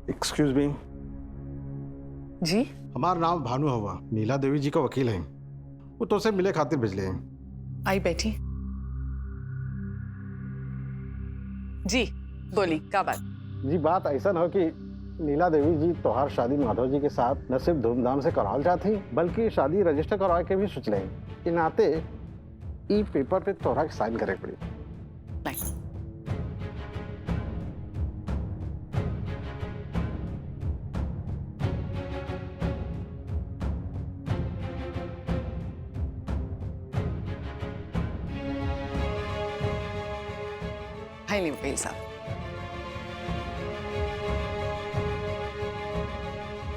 Excuse me. जी हमारा नाम भानु हुआ, नीला देवी जी का वकील है। वो तो से मिले खातिर भेजले हैं। आई बैठी। जी बोली क्या बात? जी बात ऐसा हो कि नीला देवी जी तोहार शादी माधव जी के साथ न सिर्फ धूमधाम से कराल जाती बल्कि शादी रजिस्टर करवा के भी सोच ले। इ नाते ई पेपर पे तोहरा के साइन करे पड़ी। नहीं है नहीं वकील साहब।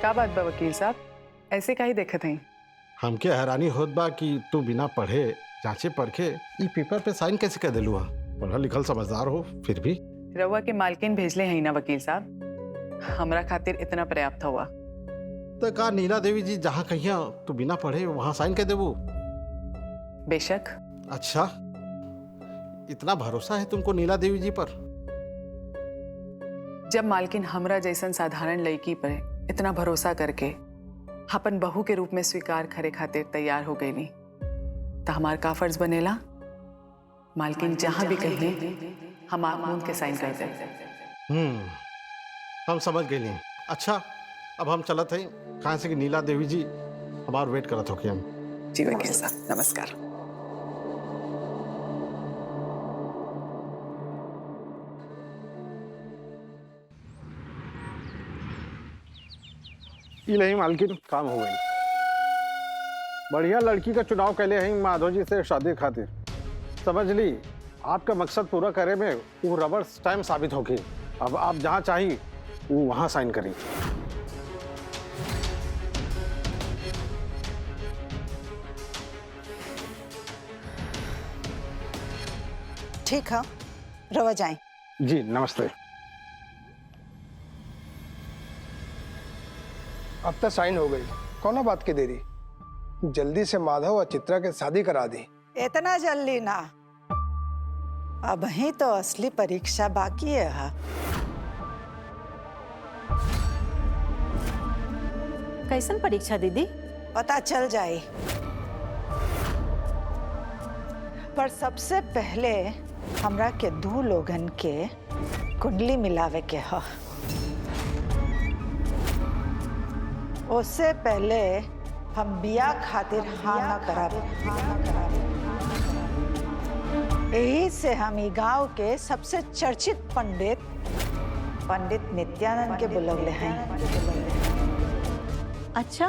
क्या बात बा वकील साहब, ऐसे काहे देखत हैं? हमके हैरानी होत बा कि तू बिना पढ़े जांचे परखे ई पेपर पे साइन कैसे कर दिलुआ। पढ़ा लिखल समझदार हो फिर भी। रउआ के मालकिन भेजले हैं ना वकील साहब, हमरा खातिर इतना पर्याप्त हुआ। तो का नीला देवी जी जहाँ कहिया तू बिना पढ़े वहाँ साइन कर देबू? बेशक। अच्छा, इतना भरोसा है तुमको नीला देवी जी पर? जब मालकिन हमरा जैसन साधारण लड़की पर इतना भरोसा करके अपन बहू के रूप में स्वीकार करे खातिर तैयार हो गई नहीं तो हमार का फर्ज बनेला मालकिन जहां भी कहिए हम आमून के साइन कर दे। हम समझ गए नहीं। अच्छा अब हम चलत हैं कहाँ से कि नीला देवी जी हमार वेट करत होके हम। जी वकील साहब नमस्कार। ये नहीं मालकिन, काम हो गई। बढ़िया लड़की का चुनाव कैले हैं माधव जी से शादी खातिर। समझ ली आपका मकसद पूरा करे में वो रबर स्टैम्प साबित होगी। अब आप जहाँ चाहिए वो वहाँ साइन करिए। ठीक है, रवा जाएं। जी नमस्ते। अब तक साइन हो गई, कौन बात की देरी? जल्दी से माधव और चित्रा के शादी करा दी। इतना जल्दी ना, अब ही तो असली परीक्षा बाकी है। कैसन परीक्षा दीदी? पता चल जाए, पर सबसे पहले हमरा के दो लोगन के कुंडली मिलावे के है। उससे पहले हम बिया खातिर हाँ ना करावे। यही से हम ई गांव के सबसे चर्चित पंडित नित्यानंद के बुलवले हैं। अच्छा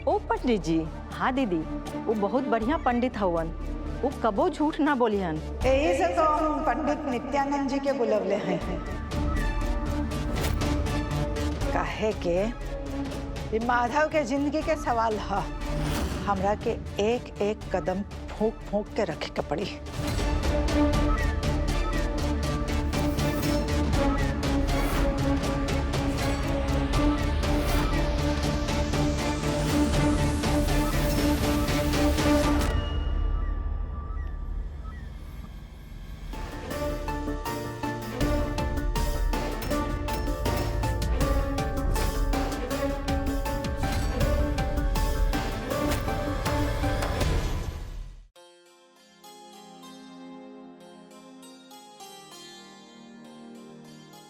ओ पंडित जी? हाँ दीदी, वो बहुत बढ़िया पंडित हवन, वो कबो झूठ ना बोलिहन। यही से तो हम पंडित नित्यानंद जी के बुलवले हैं। काहे के ये माधव के जिंदगी के सवाल है, हमरा के एक एक कदम फूंक फूंक के रखे के पड़ी।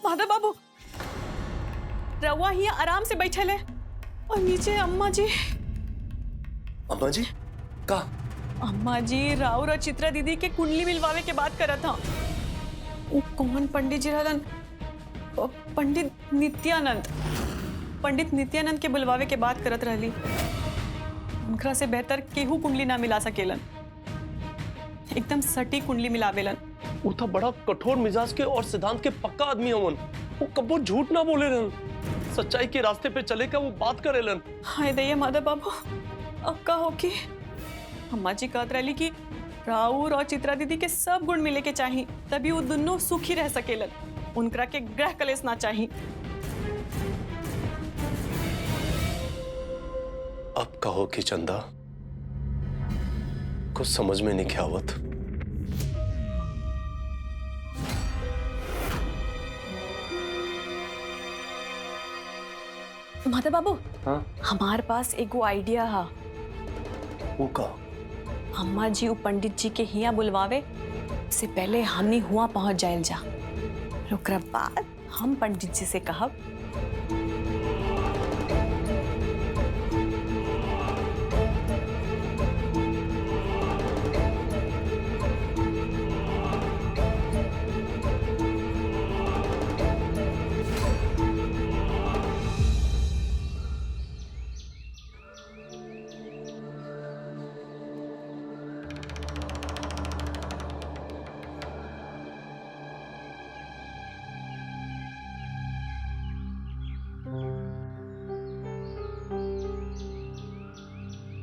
माधव बाबू रवा ही आराम से बैठे ले और नीचे अम्मा जी। अम्मा जी का? अम्मा जी राउर और चित्रा दीदी के कुंडली मिलवावे के बात करा था। वो कौन पंडित जी रहलन? पंडित नित्यानंद के बुलवावे के बात करत रहली। उनकरा से बेहतर केहू कुंडली ना मिला सकेलन, एकदम सटीक कुंडली मिलावेलन। वो था बड़ा कठोर मिजाज के और सिद्धांत के पक्का आदमी हमन। वो कबो झूठ ना बोले रहन, सच्चाई के रास्ते पे चले का वो बात करेलन। हाय दैया माधव बाबू, अब का हो कि अम्मा जी कहत रही कि राउर और चित्रा दीदी के सब गुण मिले के चाहिए, तभी वो दोनों सुखी रह सकेलन। उनकरा के ग्रह कलेश ना चाहिए। अब कहो कि चंदा कुछ समझ में नहीं आवत। माता बाबू, हाँ हमार पास एगो आइडिया है। वो का अम्मा जी उ पंडित जी के हिया बुलवावे से पहले हमनी हुआ पहुंच जायल जा। ओकरा बाद हम पंडित जी से कहब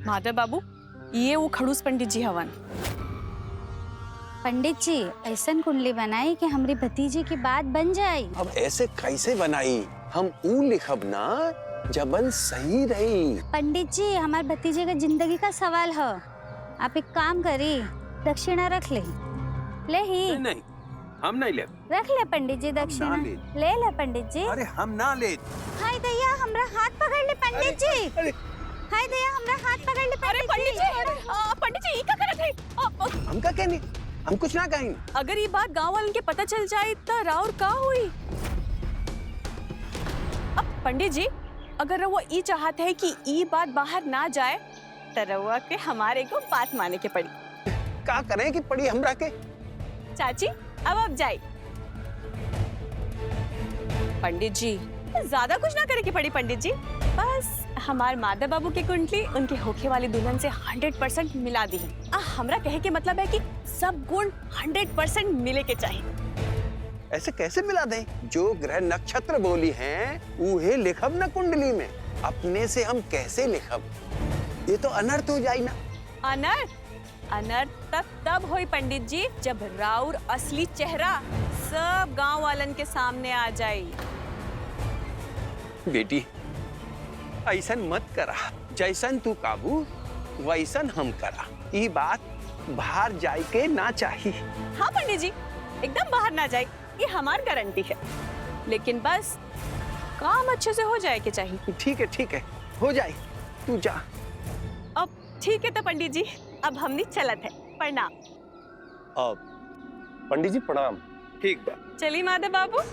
माधव बाबू, ये वो खड़ूस पंडित जी हवन। पंडित जी ऐसन कुंडली बनाई कि हमारी भतीजी की बात बन जाए। अब ऐसे कैसे बनाई? हम ऊ लिखब ना जबन सही रही। पंडित जी हमारे भतीजे का जिंदगी का सवाल है। आप एक काम करी, दक्षिणा रख ले। ले ही नहीं, हम नहीं ले। रख ले पंडित जी दक्षिणा। ले ले पंडित जी। अरे हम ना ले। हाय दया हमरा हाथ पकड़ ले पंडित जी। हाय दया हमरा हाथ पकड़ ले पंडित जी, ई का करत है? हमका कहनी, हम कुछ ना कहीं। अगर ये बात गांव वालन के पता चल जाए तो राउर का हुई? अब पंडित जी, अगर रउआ ई चाहते है कि ई बात बाहर ना जाए तो रउआ के हमारे को बात माने के पड़ी। का करें कि पड़ी हमरा के? चाची अब आप जाए। पंडित जी ज्यादा कुछ ना करे की पड़ी पंडित जी, बस हमार माधव बाबू की कुंडली उनके होखे वाली दुल्हन से 100% मिला दी। हमरा कहे के मतलब है कि सब गुण 100% मिले के चाहिए। ऐसे कैसे मिला दे? जो ग्रह नक्षत्र बोली हैं उहे लिखब ना कुंडली में। अपने से हम कैसे लिखब? ये तो अनर्थ हो जाए ना। अनर्थ तब होई पंडित जी जब राउर असली चेहरा सब गांव वालन के सामने आ जाए। बेटी ऐसन मत करा, जैसन तू काबू वैसन हम करा। ये बात बाहर जाए के ना चाहिए। हाँ पंडित जी, एकदम बाहर ना जाए, ये हमार गारंटी है। लेकिन बस काम अच्छे से हो जाए के चाहिए। ठीक है, हो जाए, तू जा। अब ठीक है तो पंडित जी, अब हमने चलत है। प्रणाम। अब पंडित जी प्रणाम। ठीक बा। चलिए माधव बाबू।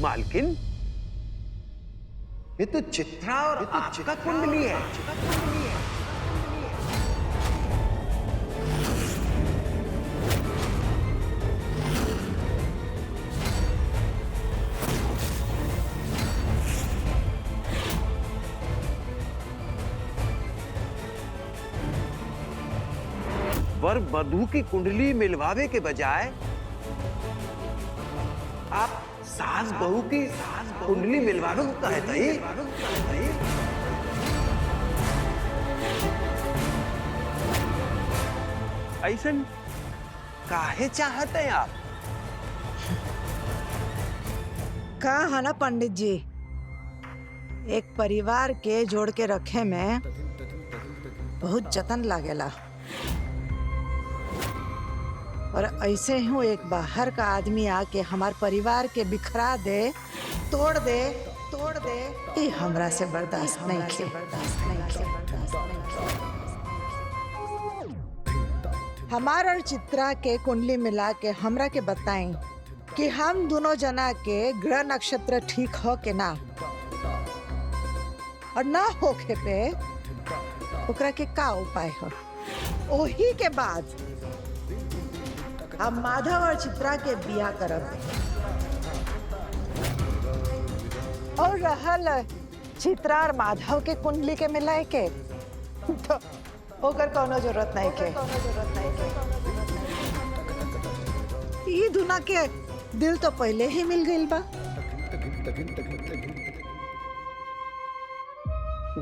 मालकिन, ये तो चित्रा और आपका कुंडली है। वर वधू की कुंडली मिलवावे के बजाय आप सास बहू की कुंडली मिलवावे को कहता ही। ऐसन काहे चाहते हैं आप? का है ना पंडित जी, एक परिवार के जोड़ के रखे में बहुत जतन लागेला, और ऐसे ही एक बाहर का आदमी आके हमार परिवार के बिखरा दे, तोड़ दे, ये हमरा से बर्दाश्त नहीं खे। हमार और चित्रा के कुंडली मिला के हमरा के बताएं कि हम दोनों जना के ग्रह नक्षत्र ठीक हो के ना, और ना होके पे ओकरा के का उपाय हो। ओही के बाद हम माधव और चित्रा के बिया करब। और रहल चित्रा और माधव के कुंडली के मिलाए के तो ओकर कोनो जरूरत नहीं के। ये दुना के दिल तो पहले ही मिल गइल बा।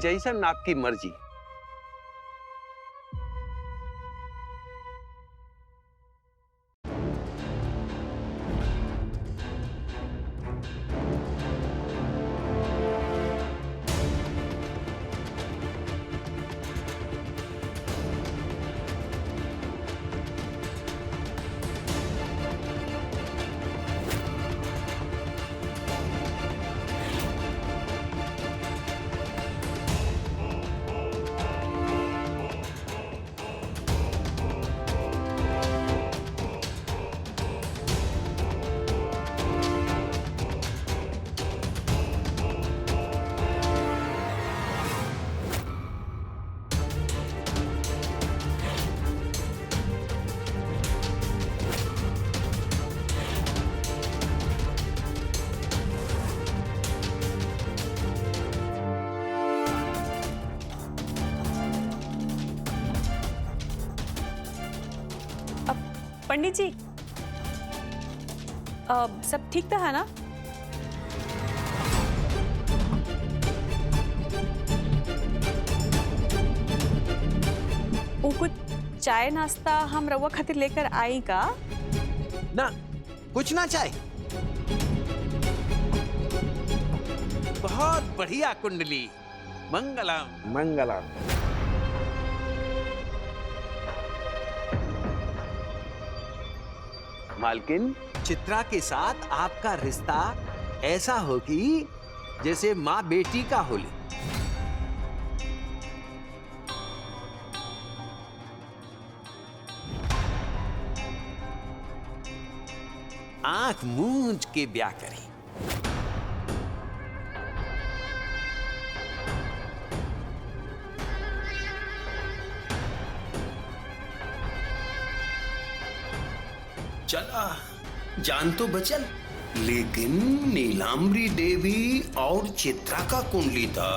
जैसन आपकी मर्जी। पंडित जी, सब ठीक तो है ना? वो कुछ चाय नाश्ता हम रवा खातिर लेकर आई का? ना कुछ ना चाहे। बहुत बढ़िया कुंडली, मंगलम मंगलम। मालकिन, चित्रा के साथ आपका रिश्ता ऐसा हो कि जैसे माँ बेटी का होले। आंख मूंझ के ब्याह करें। चला, जान तो बचल, लेकिन नीलाम्बरी देवी और चित्रा का कुंडली था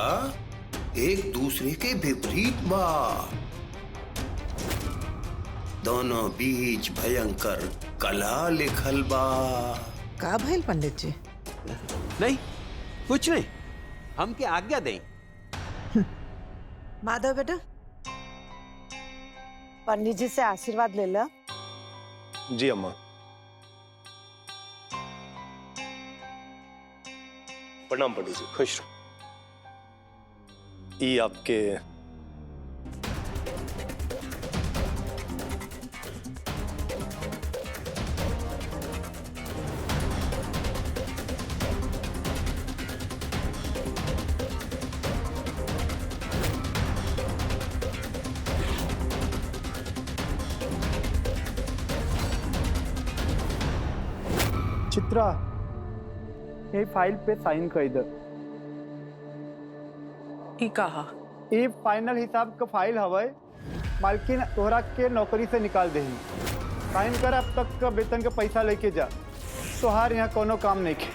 एक दूसरे के विपरीत बा। दोनों बीच भयंकर कला लिखल बा। का भइल पंडित जी? नहीं, कुछ नहीं, हम के आज्ञा दें। माधव बेटा, पंडित जी से आशीर्वाद ले ला। जी अम्मा। प्रणाम पंडित जी। खुश रहो। ये आपके चित्रा, ये फाइल पे साइन कर दे। ई कहा? ये फाइनल हिसाब का फाइल हवे। मालकिन तोहरा के नौकरी से निकाल दे। साइन कर, अब तक का वेतन का पैसा लेके जा। तोहार यहाँ कोनो काम नहीं के।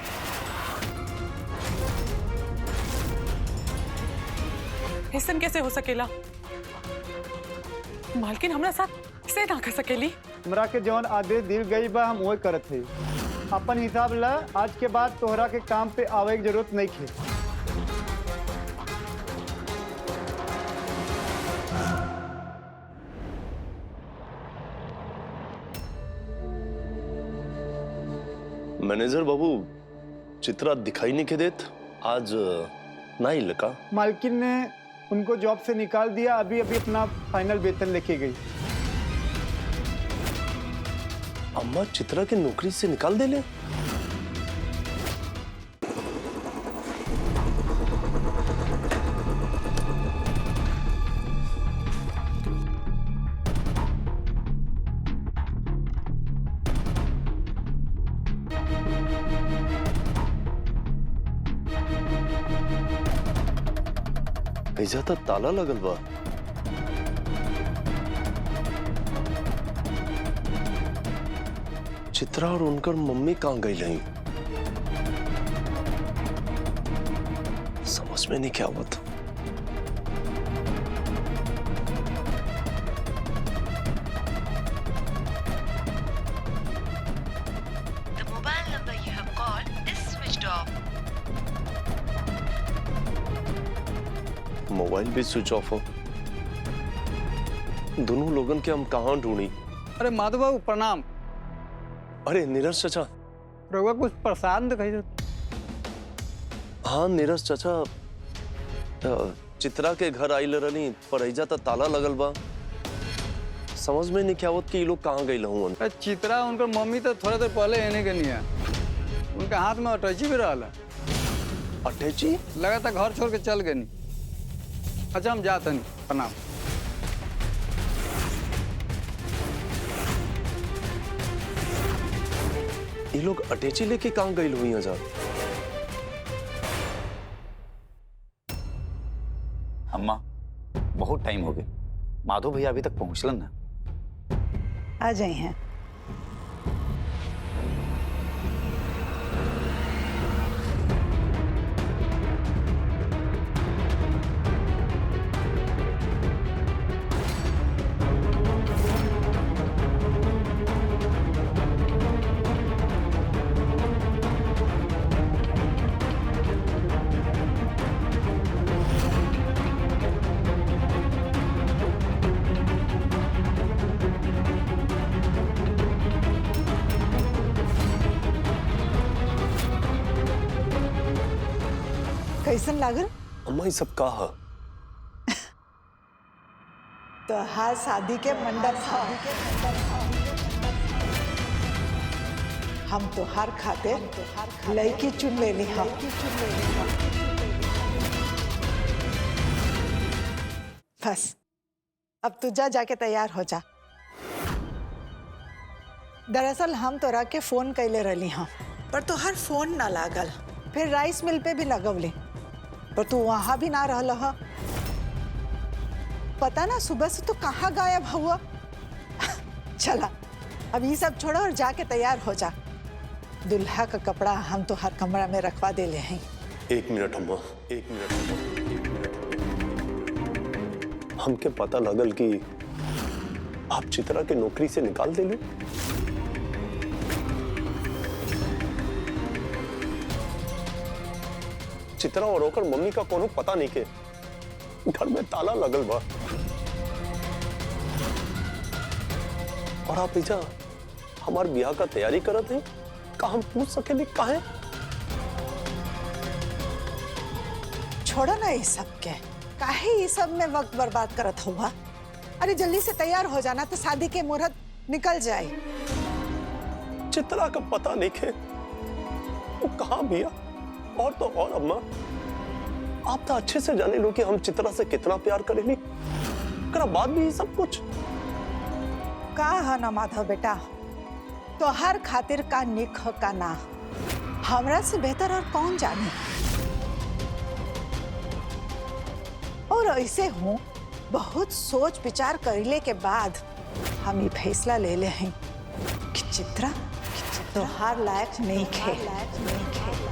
ऐसन कैसे हो सकेला? मालकिन हमरा साथ से ना कर सकेली। हमरा के जौन आदेश दिल गई बा हम वही करत है। अपन हिसाब ला, आज के बाद तोहरा के काम पे आवे की जरूरत नहीं है। मैनेजर बाबू, चित्रा दिखाई नहीं के देत, आज नहीं लगा। मालकिन ने उनको जॉब से निकाल दिया। अभी अभी अपना फाइनल वेतन लेके गई। अम्मा चित्रा की नौकरी से निकाल दे ले? ऐसा तो ताला लगल बा। चित्रा और उनकर मम्मी कहाँ गई नहीं? समझ में नहीं क्या हुआ था। मोबाइल भी स्विच ऑफ हो। दोनों लोगन के हम कहाँ ढूंढी? अरे माधव बाबू प्रणाम। अरे नीरज चाचा। रउआ कुछ परेशान दिखाई दे। हाँ नीरज चाचा, चित्रा के घर आइल रहनी पर ऐजा तो ताला लगल बा। समझ में नहीं क्या होत कि ये लोग कहाँ गए हूँ। चित्रा उनकर मम्मी तो थोड़ा देर पहले एने के नहीं है। उनके हाथ में अटैची भी रहा। अटैची? लगा था घर छोड़ के चल गए नहीं। अच्छा हम जाते नहीं। प्रणाम। ये लोग अटैची लेके कहाँ गए हुई हजार? अम्मा बहुत टाइम हो गया, माधव भैया अभी तक पहुंचलन ना। आ जाए हैं। कैसन लागल? अम्मा ये सब कहा? तो हर शादी के मंडप हम तो हर खाते लड़की चुन लेनी है। बस अब तू जा जाके तैयार हो जा। दरअसल हम तोरा के फोन कैले रही हाँ, पर तो हर फोन ना लागल। फिर राइस मिल पे भी लगवली, पर तू वहां भी ना रहल हा। पता ना सुबह से तो कहाँ गायब हुआ। चला अब ये सब छोड़ो और जाके तैयार हो जा। दुल्हा का कपड़ा हम तो हर कमरा में रखवा दे ले हैं। एक मिनट अम्मा, एक मिनट अम्मा। हमके पता लगल कि आप चित्रा के नौकरी से निकाल दे ले। चित्रा और ओकर मम्मी का कोनो पता नहीं के घर में ताला लगल बा। और आप इजा हमार ब्याह का तैयारी करत हैं, का हम पूछ सकेली काहे? छोड़ो ना ये सब के, काहे ये सब में वक्त बर्बाद करत हुआ। अरे जल्दी से तैयार हो जाना तो शादी के मुहूर्त निकल जाए। चित्रा का पता नहीं के वो कहाँ बिया। और तो और अम्मा, आप तो अच्छे से जाने लो कि हम चित्रा से कितना प्यार करेंगे। करा बाद भी ये सब कुछ का है ना माधव बेटा, तो हर खातिर का निक हो का ना हमरा से बेहतर और कौन जाने। और ऐसे हूँ बहुत सोच विचार करने के बाद हम ये फैसला ले ले हैं कि चित्रा तो हर लायक नहीं खे।